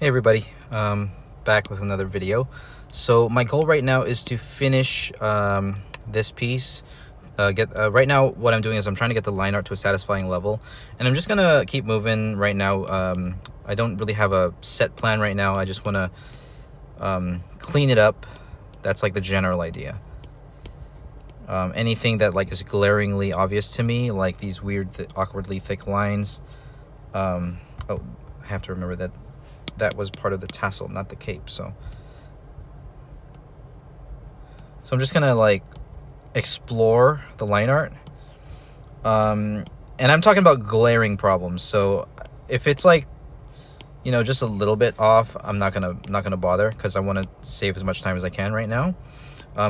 Hey everybody, back with another video. So my goal right now is to finish this piece. Right now what I'm doing is I'm trying to get the line art to a satisfying level, and I'm just gonna keep moving right now. I don't really have a set plan right now. I just want to clean it up. That's like the general idea. Anything that like is glaringly obvious to me, like these weird awkwardly thick lines. Oh, I have to remember that was part of the tassel, not the cape. So I'm just gonna like explore the line art, and I'm talking about glaring problems. So if it's like, you know, just a little bit off, I'm not gonna bother, because I want to save as much time as I can right now.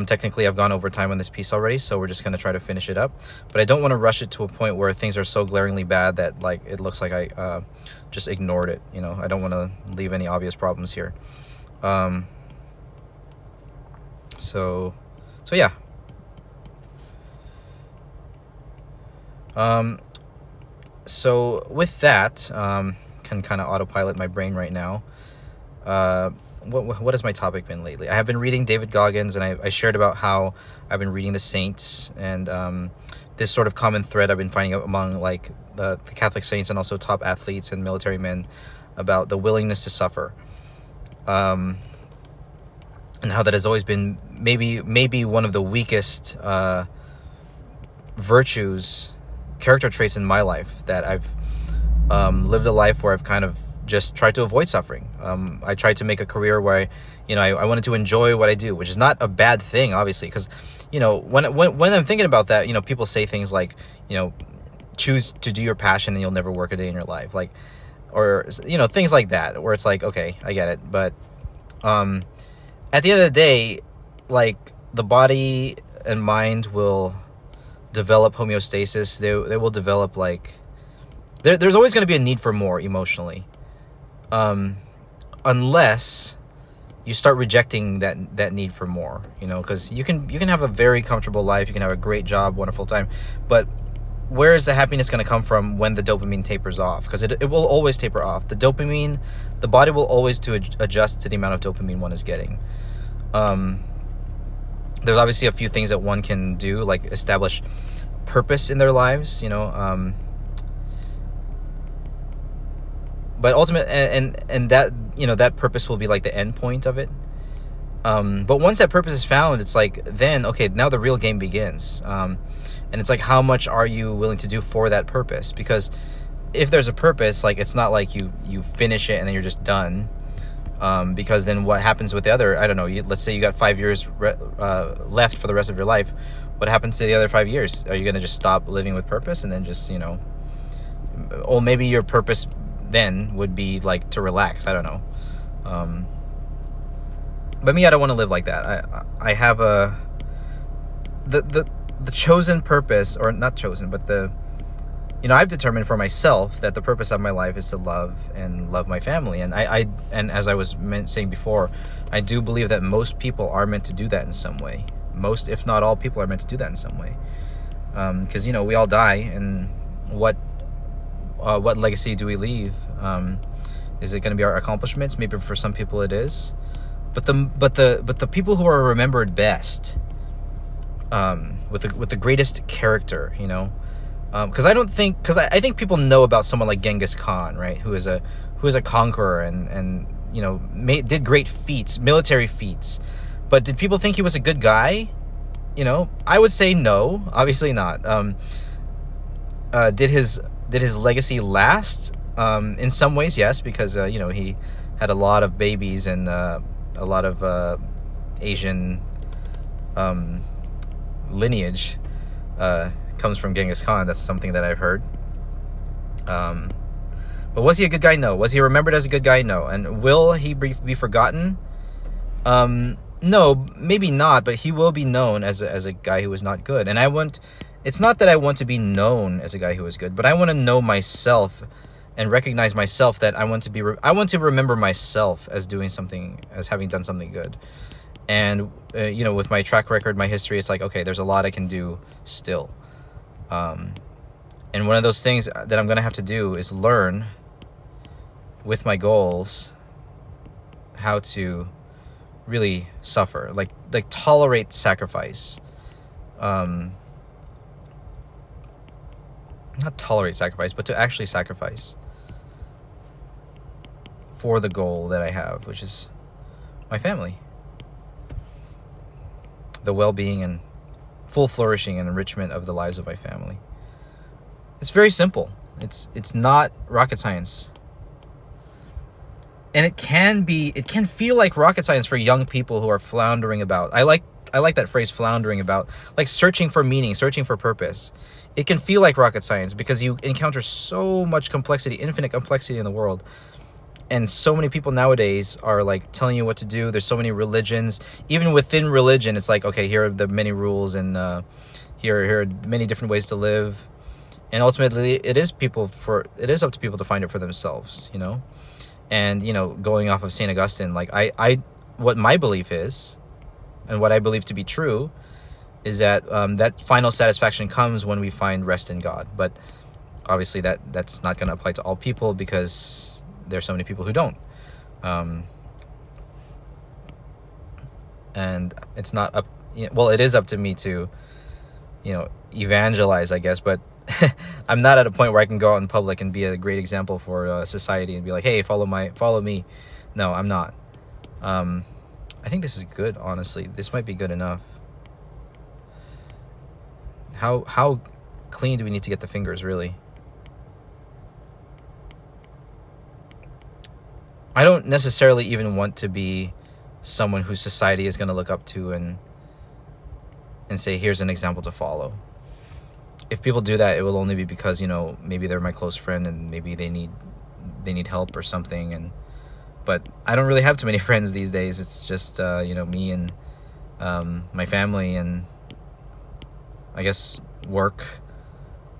Technically I've gone over time on this piece already, so we're just gonna try to finish it up, but I don't want to rush it to a point where things are so glaringly bad that like it looks like I just ignored it. You know, I don't want to leave any obvious problems here. So yeah. So with that, can kind of autopilot my brain right now. What has my topic been lately? I have been reading David Goggins, and I shared about how I've been reading the Saints, and this sort of common thread I've been finding out among like the Catholic saints and also top athletes and military men about the willingness to suffer, and how that has always been maybe one of the weakest virtues, character traits in my life, that I've lived a life where I've kind of just tried to avoid suffering. I tried to make a career where I wanted to enjoy what I do, which is not a bad thing, obviously, because when I'm thinking about that, people say things like, choose to do your passion and you'll never work a day in your life, like, or things like that, where it's like, okay, I get it, but at the end of the day, like, the body and mind will develop homeostasis. They will develop, like, there's always going to be a need for more emotionally, unless you start rejecting that need for more, because you can have a very comfortable life, you can have a great job, wonderful time, but where is the happiness going to come from when the dopamine tapers off? Because it will always taper off. The body will always adjust to the amount of dopamine one is getting. There's obviously a few things that one can do, like establish purpose in their lives, but ultimate, and that that purpose will be like the end point of it. But once that purpose is found, it's like, then okay, now the real game begins. And it's like, how much are you willing to do for that purpose? Because if there's a purpose, like, it's not like you finish it and then you're just done. Because then what happens with the other, I don't know, let's say you got 5 years left for the rest of your life. What happens to the other 5 years? Are you going to just stop living with purpose and then just, or maybe your purpose then would be like to relax, I don't know. But me, I don't want to live like that. I have the chosen purpose, or not chosen, but I've determined for myself that the purpose of my life is to love my family, and and as I was saying before, I do believe that most people are meant to do that in some way. Most, if not all, people are meant to do that in some way, because we all die, and what legacy do we leave? Is it going to be our accomplishments? Maybe for some people it is, but the people who are remembered best, with the greatest character, because I think people know about someone like Genghis Khan, right? Who is a conqueror and did great feats, military feats. But did people think he was a good guy? I would say no, obviously not. Did his legacy last? In some ways, yes, because he had a lot of babies, and a lot of Asian lineage comes from Genghis Khan. That's something that I've heard. But was he a good guy? No. Was he remembered as a good guy? No. And will he be forgotten? No, maybe not, but he will be known as a guy who was not good. And it's not that I want to be known as a guy who was good, but I want to know myself and recognize myself, that I want to remember myself as doing something, as having done something good. And with my track record, my history, it's like, okay, there's a lot I can do still. And one of those things that I'm going to have to do is learn with my goals how to really suffer, like tolerate sacrifice. Not tolerate sacrifice, but to actually sacrifice for the goal that I have, which is my family, the well-being and full flourishing and enrichment of the lives of my family. It's very simple. It's not rocket science. And it can feel like rocket science for young people who are floundering about. I like that phrase, floundering about, like searching for meaning, searching for purpose. It can feel like rocket science because you encounter so much complexity, infinite complexity in the world. And so many people nowadays are like telling you what to do. There's so many religions. Even within religion, it's like, okay, here are the many rules, and here are many different ways to live. And ultimately, it is up to people to find it for themselves, you know. And, you know, going off of St. Augustine, like what my belief is, and what I believe to be true, is that that final satisfaction comes when we find rest in God. But obviously that's not going to apply to all people, because there's so many people who don't. And it's not up, well, it is up to me to, you know, evangelize, I guess, but I'm not at a point where I can go out in public and be a great example for society and be like, hey, follow me. No, I'm not. I think this is good, honestly. This might be good enough. How clean do we need to get the fingers, really? I don't necessarily even want to be someone whose society is going to look up to and say, here's an example to follow. If people do that, it will only be because, you know, maybe they're my close friend and maybe they need help or something. But I don't really have too many friends these days. It's just you know, me and my family, and I guess work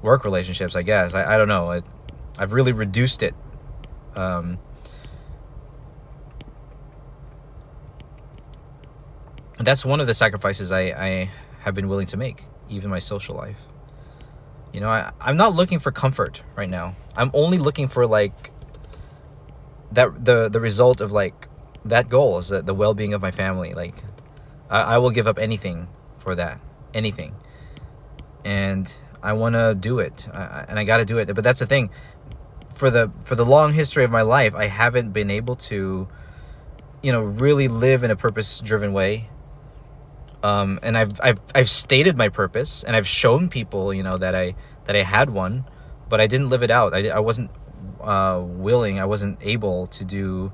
relationships, I guess. I don't know. I've really reduced it. And that's one of the sacrifices I have been willing to make, even my social life. You know, I'm not looking for comfort right now. I'm only looking for, like, that the result of, like, that goal is the well-being of my family. Like, I will give up anything for that, anything, and I want to do it, and I got to do it. But that's the thing. For the long history of my life, I haven't been able to, you know, really live in a purpose-driven way. And I've stated my purpose, and I've shown people, you know, that I had one, but I didn't live it out. I wasn't willing. I wasn't able to do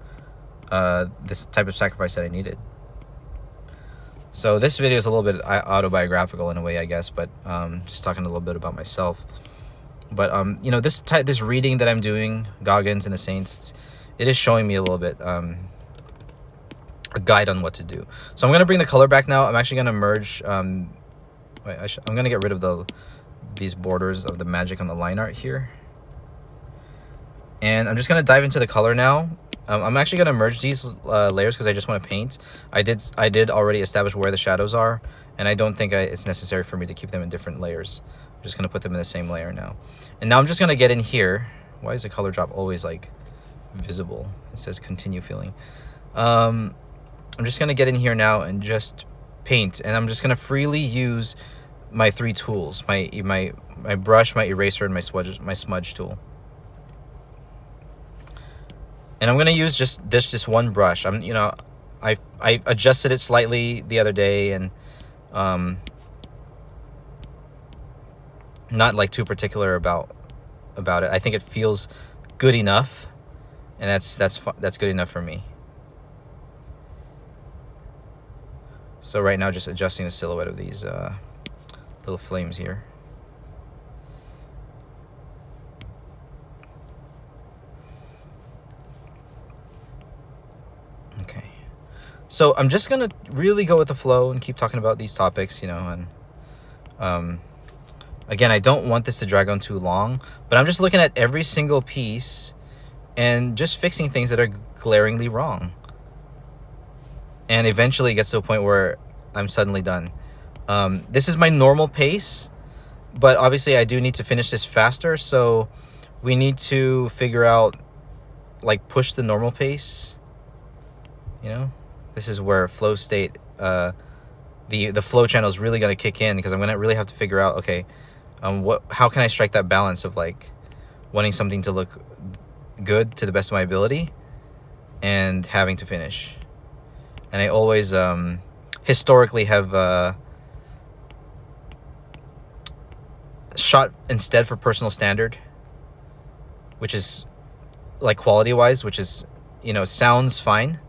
this type of sacrifice that I needed. So this video is a little bit autobiographical in a way, I guess, but just talking a little bit about myself. But you know, this reading that I'm doing, Goggins and the Saints, it is showing me a little bit. A guide on what to do. So I'm going to bring the color back now. I'm actually going to merge I'm going to get rid of these borders of the magic on the line art here, and I'm just going to dive into the color now. I'm actually going to merge these layers because I just want to paint. I did already establish where the shadows are, and I don't think it's necessary for me to keep them in different layers. I'm just going to put them in the same layer now. And now I'm just going to get in here. Why is the color drop always like visible? It says continue filling. I'm just going to get in here now and just paint. And I'm just going to freely use my three tools. My brush, my eraser, and my smudge tool. And I'm going to use just one brush. You know, I adjusted it slightly the other day, and not like too particular about it. I think it feels good enough, and that's good enough for me. So right now, just adjusting the silhouette of these little flames here. Okay. So I'm just going to really go with the flow and keep talking about these topics, you know, and again, I don't want this to drag on too long, but I'm just looking at every single piece and just fixing things that are glaringly wrong. And eventually it gets to a point where I'm suddenly done. This is my normal pace, but obviously I do need to finish this faster, so we need to figure out, like, push the normal pace You know, this is where flow state, the flow channel is really going to kick in, because I'm going to really have to figure out, okay, how can I strike that balance of like wanting something to look good to the best of my ability and having to finish. And I always historically have shot instead for personal standard, which is like quality wise, which is, you know, sounds fine,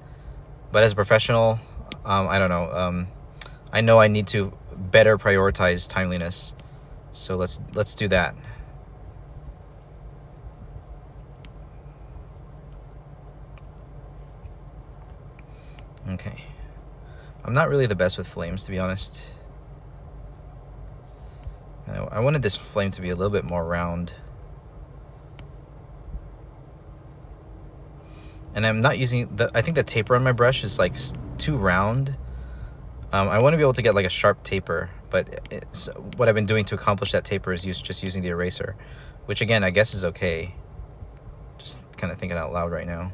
but as a professional, I don't know, I know I need to better prioritize timeliness. So let's do that. Okay. I'm not really the best with flames, to be honest. I wanted this flame to be a little bit more round. And I'm not using I think the taper on my brush is like too round. I want to be able to get like a sharp taper, but what I've been doing to accomplish that taper is just using the eraser, which again, I guess is okay. Just kind of thinking out loud right now.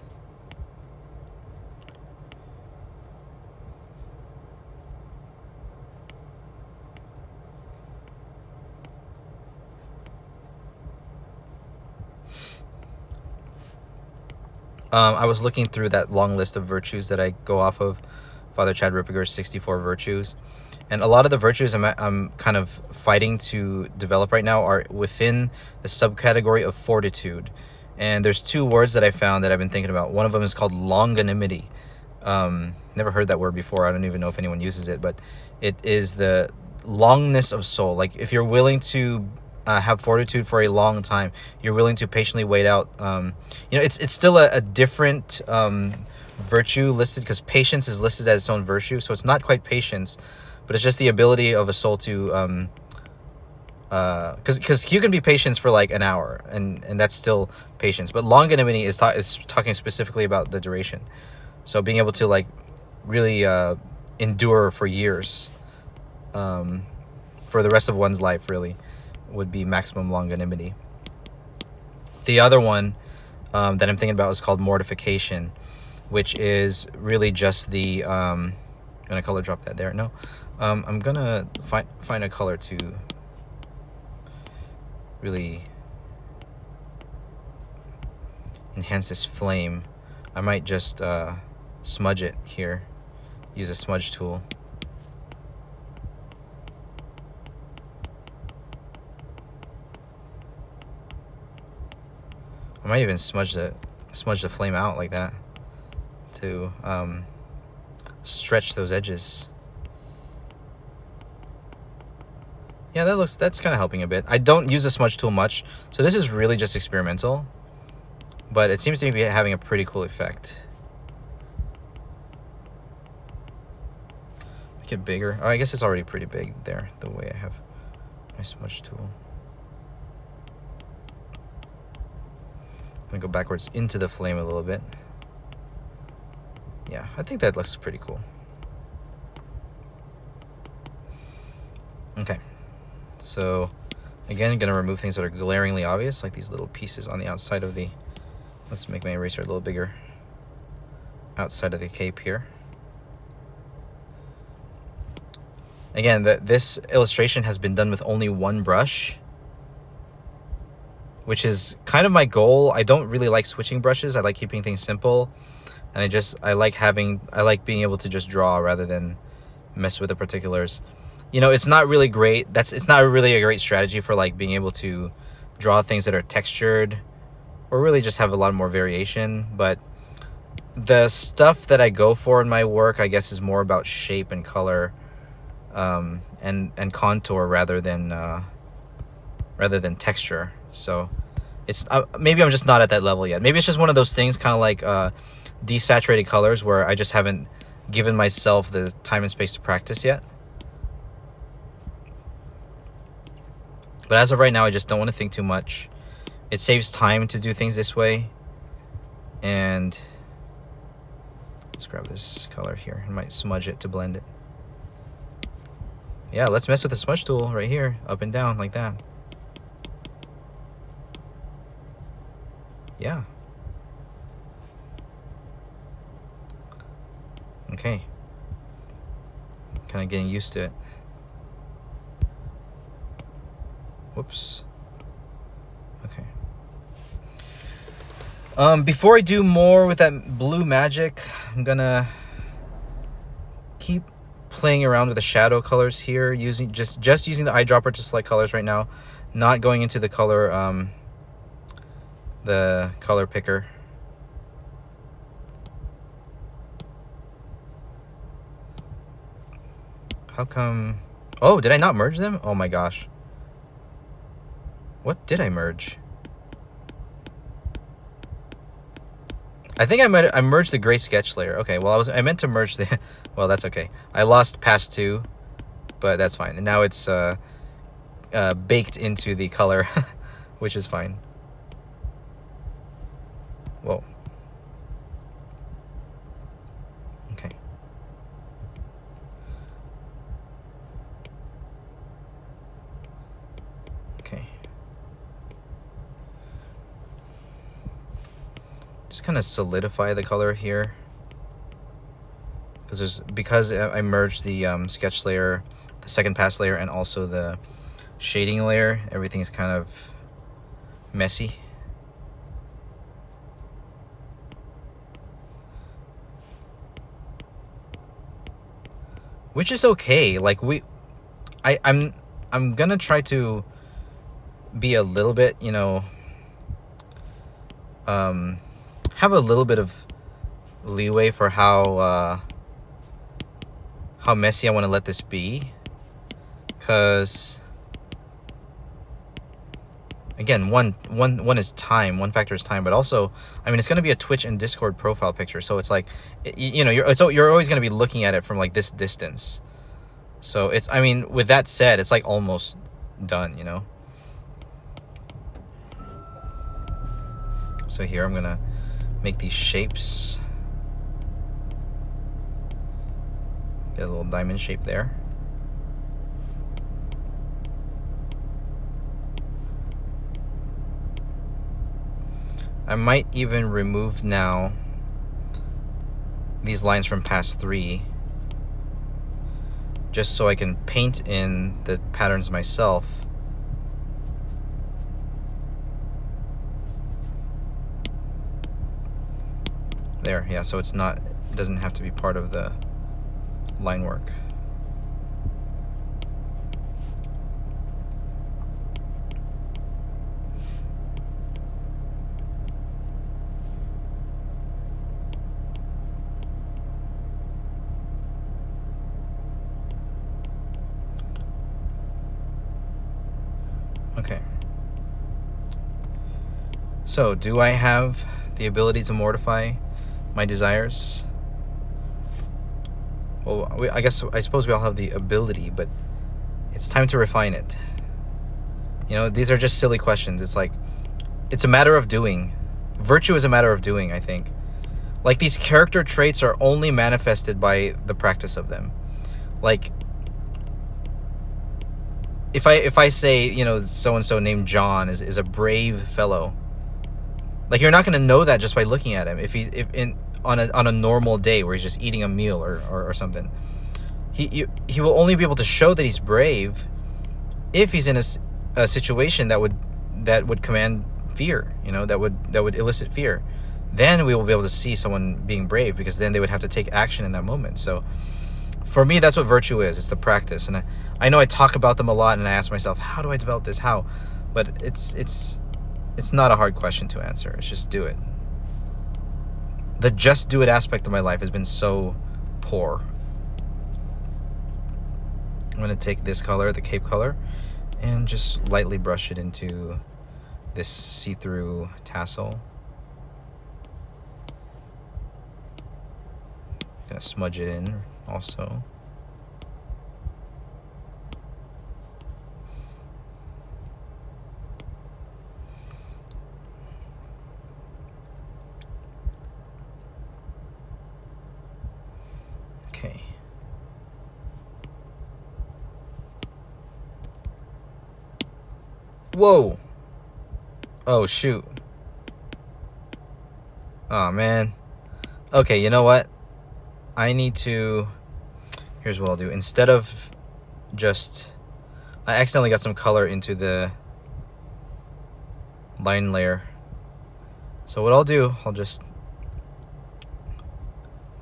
I was looking through that long list of virtues that I go off of, Father Chad Ripperger's 64 virtues. And a lot of the virtues I'm kind of fighting to develop right now are within the subcategory of fortitude. And there's two words that I found that I've been thinking about. One of them is called longanimity. Never heard that word before. I don't even know if anyone uses it, but it is the longness of soul. Like if you're willing to have fortitude for a long time, you're willing to patiently wait out. You know, it's still a different virtue listed, because patience is listed as its own virtue. So it's not quite patience, but it's just the ability of a soul to because you can be patient for like an hour, and that's still patience. But longanimity is talking specifically about the duration. So being able to like really endure for years, for the rest of one's life, really, would be maximum longanimity. The other one that I'm thinking about is called mortification, which is really just the I'm gonna color drop that there. No, I'm gonna find a color to really enhance this flame. I might just smudge it here, use a smudge tool. I might even smudge the flame out like that to stretch those edges. Yeah, that's kind of helping a bit. I don't use the smudge tool much, so this is really just experimental, but it seems to be having a pretty cool effect. Make it bigger. Oh, I guess it's already pretty big there, the way I have my smudge tool. I'm gonna go backwards into the flame a little bit. Yeah, I think that looks pretty cool. Okay, so again, I'm gonna remove things that are glaringly obvious, like these little pieces on the outside of the, let's make my eraser a little bigger, outside of the cape here. Again, this illustration has been done with only one brush, which is kind of my goal. I don't really like switching brushes. I like keeping things simple, and I like being able to just draw rather than mess with the particulars. You know, it's not really great. It's not really a great strategy for like being able to draw things that are textured or really just have a lot more variation. But the stuff that I go for in my work, I guess, is more about shape and color, and contour rather than texture. So it's maybe I'm just not at that level yet. Maybe it's just one of those things, kind of like desaturated colors, where I just haven't given myself the time and space to practice yet. But as of right now, I just don't want to think too much. It saves time to do things this way. And let's grab this color here. I might smudge it to blend it. Yeah, let's mess with the smudge tool right here, up and down like that. Yeah. Okay. Kind of getting used to it. Whoops. Okay. Before I do more with that blue magic, I'm gonna keep playing around with the shadow colors here, using just using the eyedropper to select colors right now, not going into the color picker. How come? Oh, did I not merge them? Oh my gosh. What did I merge? I think I merged the gray sketch layer. Okay, well I meant to merge the well, that's okay. I lost past 2, but that's fine. And now it's baked into the color, which is fine. Whoa. Okay. Okay. Just kind of solidify the color here, because I merged the sketch layer, the second pass layer, and also the shading layer. Everything is kind of messy. Which is okay. Like I'm gonna try to be a little bit, you know, have a little bit of leeway for how messy I want to let this be, because again, one is time, one factor is time, but also, I mean, it's going to be a Twitch and Discord profile picture, so it's like, you know, you're always going to be looking at it from like this distance. So it's, I mean, with that said, it's like almost done, you know. So here I'm going to make these shapes. Get a little diamond shape there. I might even remove now these lines from past 3, just so I can paint in the patterns myself. There, yeah, so it doesn't have to be part of the line work. Okay. So, do I have the ability to mortify my desires? Well, I suppose we all have the ability, but it's time to refine it. You know, these are just silly questions. It's like, it's a matter of doing. Virtue is a matter of doing, I think. Like, these character traits are only manifested by the practice of them. Like, if I say, you know, so-and-so named John is a brave fellow, like, you're not going to know that just by looking at him. On a normal day where he's just eating a meal or something, he will only be able to show that he's brave if he's in a situation that would command fear, you know, that would elicit fear. Then we will be able to see someone being brave, because then they would have to take action in that moment. So for me, that's what virtue is. It's the practice. And I know I talk about them a lot, and I ask myself, how do I develop this? How? But it's not a hard question to answer. It's just do it. The just do it aspect of my life has been so poor. I'm going to take this color, the cape color, and just lightly brush it into this see-through tassel. Gonna smudge it in also. Okay. Whoa. Oh, shoot. Oh, man. Okay, you know what? I need to... Here's what I'll do. Instead of just... I accidentally got some color into the line layer. So what I'll do, I'll just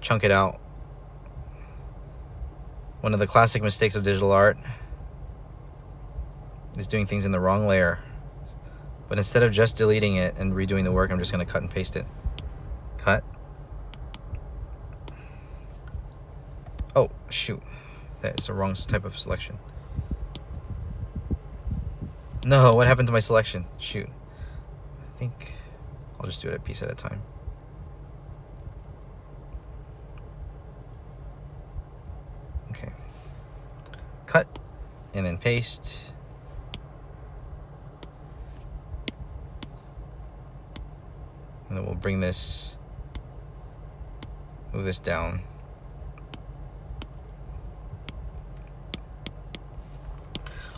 chunk it out. One of the classic mistakes of digital art is doing things in the wrong layer. But instead of just deleting it and redoing the work, I'm just going to cut and paste it. Cut. Oh, shoot. That is the wrong type of selection. No, what happened to my selection? Shoot. I think I'll just do it a piece at a time. Okay. Cut and then paste. And then we'll bring this, move this down.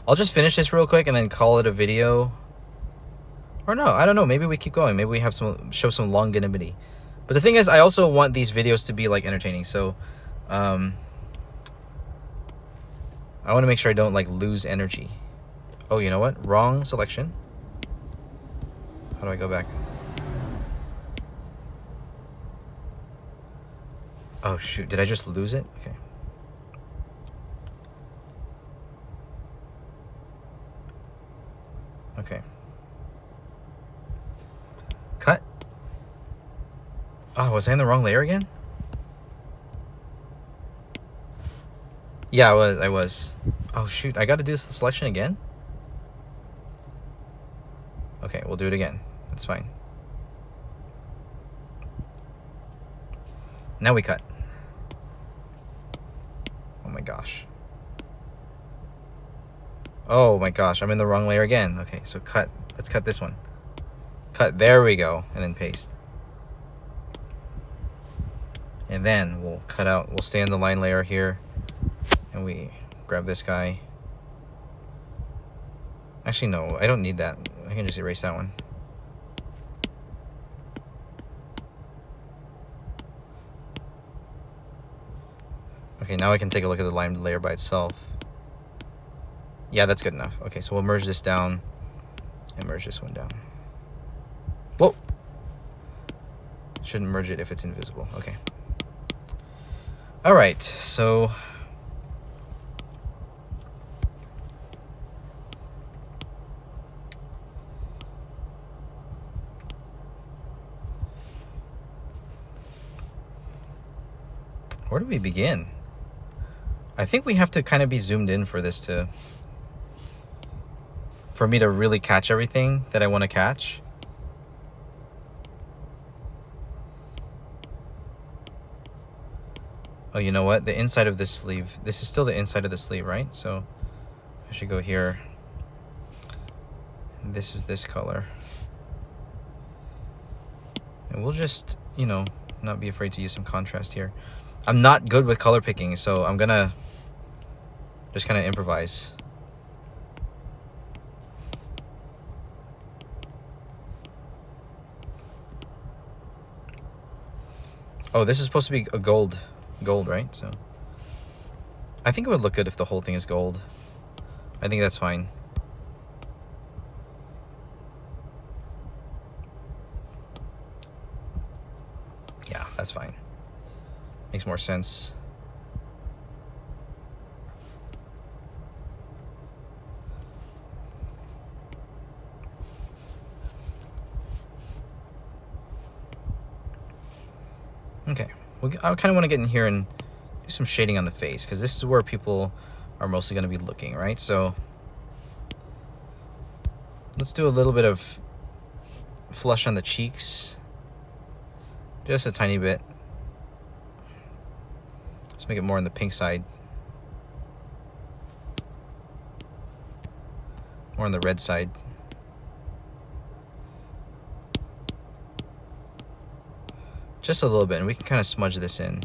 I'll just finish this real quick and then call it a video. Or no, I don't know. Maybe we keep going. Maybe we have show some longanimity. But the thing is, I also want these videos to be like entertaining. So, I want to make sure I don't like lose energy. Oh, you know what? Wrong selection. How do I go back? Oh shoot! Did I just lose it? Okay. Okay. Cut. Oh, was I in the wrong layer again? Yeah, I was. Oh shoot, I gotta do this selection again? Okay, we'll do it again. That's fine. Now we cut. Oh my gosh. Oh my gosh, I'm in the wrong layer again. Okay, so cut. Let's cut this one. Cut, there we go. And then paste. And then we'll cut out, we'll stay in the line layer here. And we grab this guy. Actually, no, I don't need that. I can just erase that one. Okay, now I can take a look at the line layer by itself. Yeah, that's good enough. Okay, so we'll merge this down and merge this one down. Whoa! Shouldn't merge it if it's invisible. Okay. Alright, so... where do we begin? I think we have to kind of be zoomed in for this to... for me to really catch everything that I want to catch. Oh, you know what? The inside of this sleeve. This is still the inside of the sleeve, right? So I should go here. And this is this color. And we'll just, you know, not be afraid to use some contrast here. I'm not good with color picking, so I'm gonna just kind of improvise. Oh, this is supposed to be a gold, right? So I think it would look good if the whole thing is gold. I think that's fine. Yeah, that's fine. Makes more sense. Okay, I kind of want to get in here and do some shading on the face, because this is where people are mostly going to be looking, right? So let's do a little bit of flush on the cheeks. Just a tiny bit. Let's make it more on the pink side. More on the red side. Just a little bit, and we can kind of smudge this in.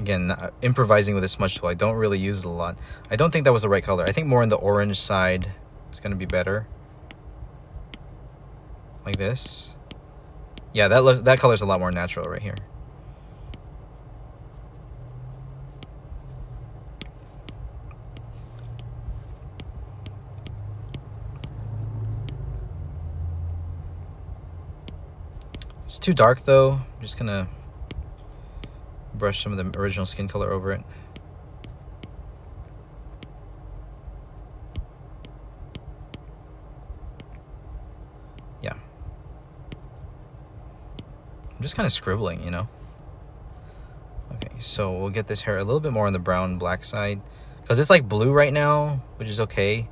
Again, improvising with a smudge tool. I don't really use it a lot. I don't think that was the right color. I think more in the orange side is going to be better. Like this. Yeah, that color's a lot more natural right here. It's too dark though. I'm just gonna brush some of the original skin color over it. Yeah. I'm just kind of scribbling, you know. Okay, so we'll get this hair a little bit more on the brown black side, because it's like blue right now, which is okay.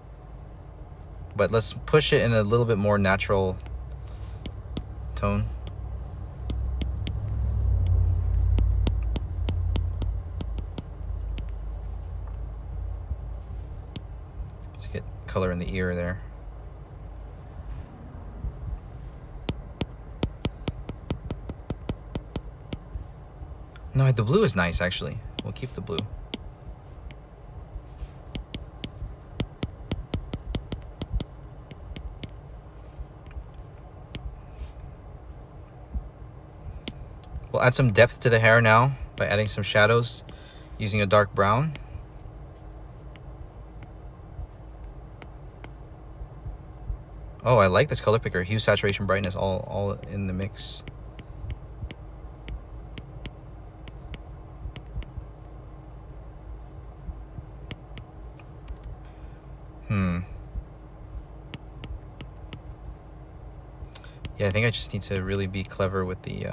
But let's push it in a little bit more natural tone. Let's get color in the ear there. No, the blue is nice actually. We'll keep the blue. We'll add some depth to the hair now by adding some shadows using a dark brown. Oh, I like this color picker. Hue, saturation, brightness, all in the mix. Yeah, I think I just need to really be clever with the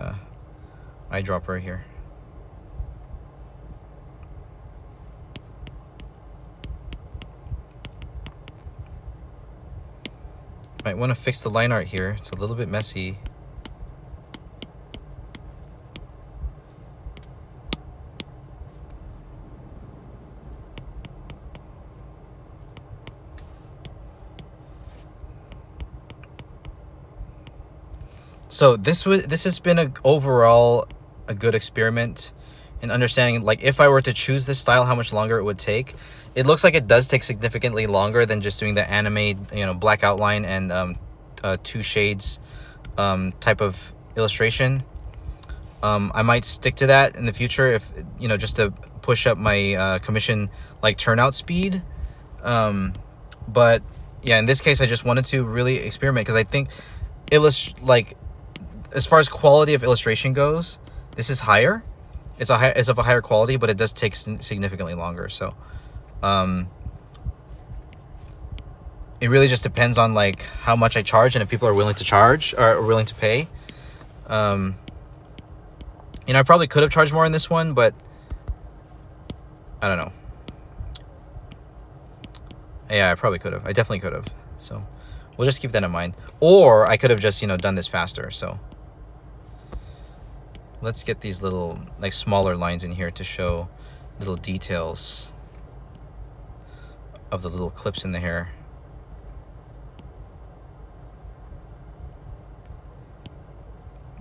eyedropper here. Might want to fix the line art here. It's a little bit messy. So this has been overall a good experiment in understanding, like, if I were to choose this style, how much longer it would take. It looks like it does take significantly longer than just doing the anime, you know, black outline and 2 shades type of illustration. I might stick to that in the future, if you know, just to push up my commission like turnout speed. But yeah, in this case, I just wanted to really experiment, because I think as far as quality of illustration goes, this is higher. It's of a higher quality, but it does take significantly longer. So it really just depends on like how much I charge, and if people are willing to charge or willing to pay. You know, I probably could have charged more in this one, but I don't know. Yeah, I probably could have. I definitely could have. So we'll just keep that in mind. Or I could have just, you know, done this faster. So let's get these little, like, smaller lines in here to show little details of the little clips in the hair.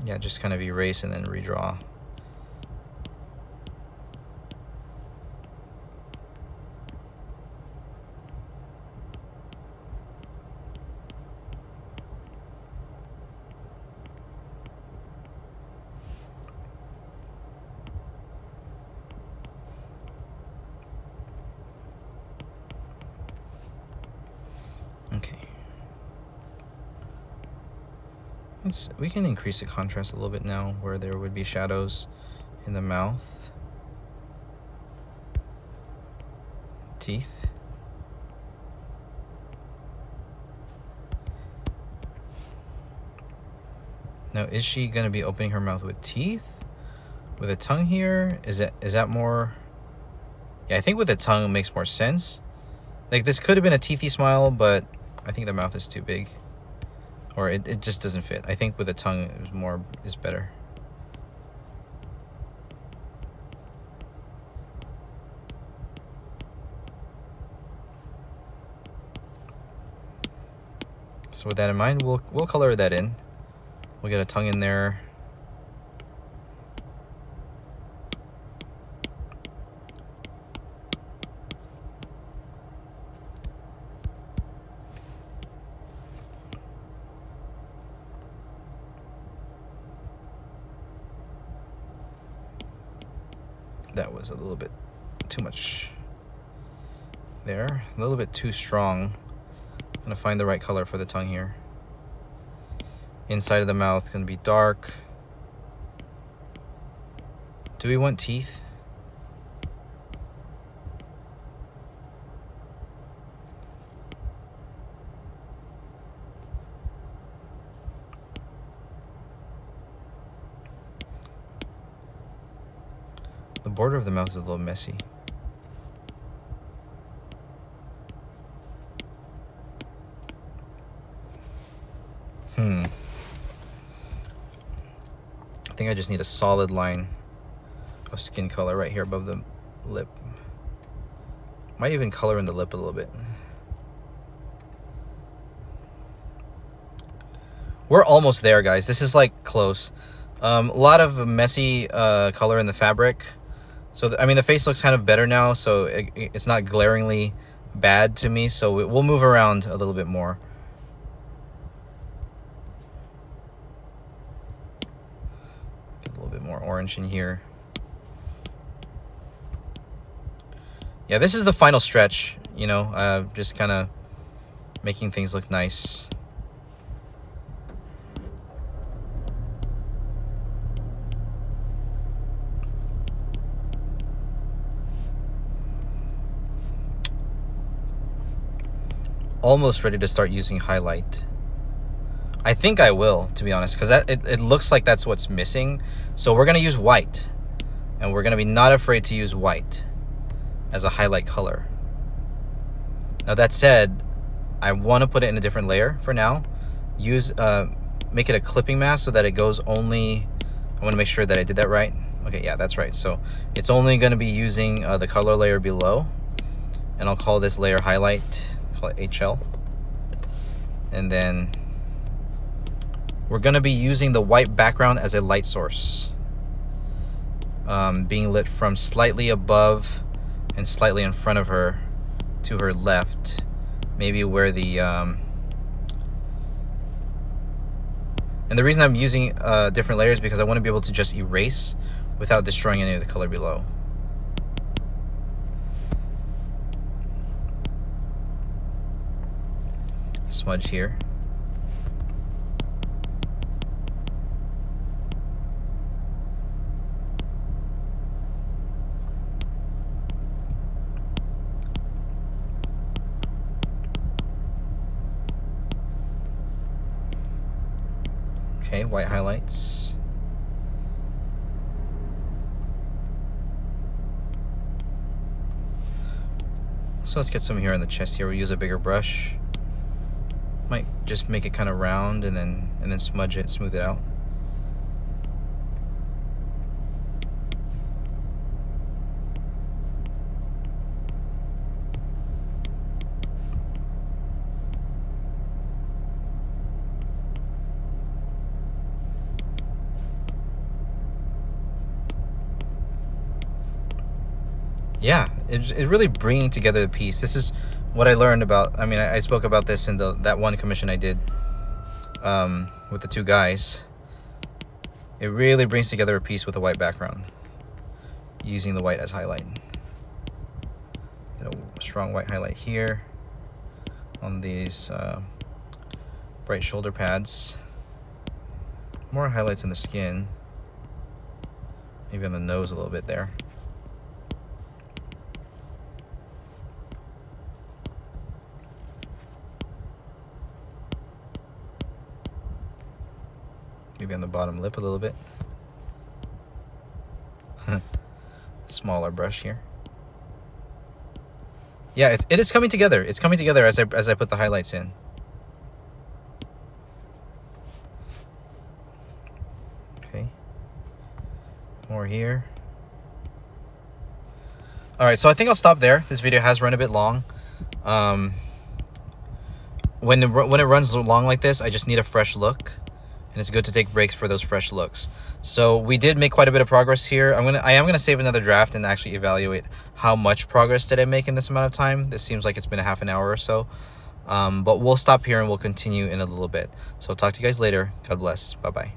Yeah, just kind of erase and then redraw. Okay. We can increase the contrast a little bit now, where there would be shadows in the mouth, teeth. Now, is she gonna be opening her mouth with teeth? With a tongue here? Is that more? Yeah, I think with the tongue it makes more sense. Like, this could have been a teethy smile, but I think the mouth is too big. Or it just doesn't fit. I think with the tongue is better. So with that in mind, we'll color that in. We'll get a tongue in there. That was a little bit too much there. A little bit too strong. I'm gonna find the right color for the tongue here. Inside of the mouth gonna be dark. Do we want teeth? The border of the mouth is a little messy. I think I just need a solid line of skin color right here above the lip. Might even color in the lip a little bit. We're almost there, guys. This is like close. A lot of messy color in the fabric. So, I mean, the face looks kind of better now, so it's not glaringly bad to me. So we'll move around a little bit more. Get a little bit more orange in here. Yeah, this is the final stretch, you know, just kind of making things look nice. Almost ready to start using highlight. I think I will, to be honest, because it looks like that's what's missing. So we're going to use white, and we're going to be not afraid to use white as a highlight color. Now that said, I want to put it in a different layer for now. Make it a clipping mask so that it goes only, I want to make sure that I did that right. Okay, yeah, that's right. So it's only going to be using the color layer below, and I'll call this layer highlight, call it HL. And then we're going to be using the white background as a light source, being lit from slightly above and slightly in front of her to her left, maybe where the and the reason I'm using different layers because I want to be able to just erase without destroying any of the color below. Smudge here. Okay, white highlights. So let's get some here on the chest here. We'll use a bigger brush. Might just make it kind of round and then smudge it, smooth it out. Yeah, it's really bringing together the piece. This is what I learned about. I mean, I spoke about this in that one commission I did with the two guys. It really brings together a piece with a white background, using the white as highlight. Get a strong white highlight here on these bright shoulder pads. More highlights in the skin, maybe on the nose a little bit there. Maybe on the bottom lip a little bit. Smaller brush here. Yeah, it is coming together. It's coming together as I put the highlights in. Okay. More here. All right, so I think I'll stop there. This video has run a bit long. When it runs long like this, I just need a fresh look. And it's good to take breaks for those fresh looks. So we did make quite a bit of progress here. I am gonna save another draft and actually evaluate how much progress did I make in this amount of time. This seems like it's been a half an hour or so. But we'll stop here and we'll continue in a little bit. So I'll talk to you guys later. God bless. Bye-bye.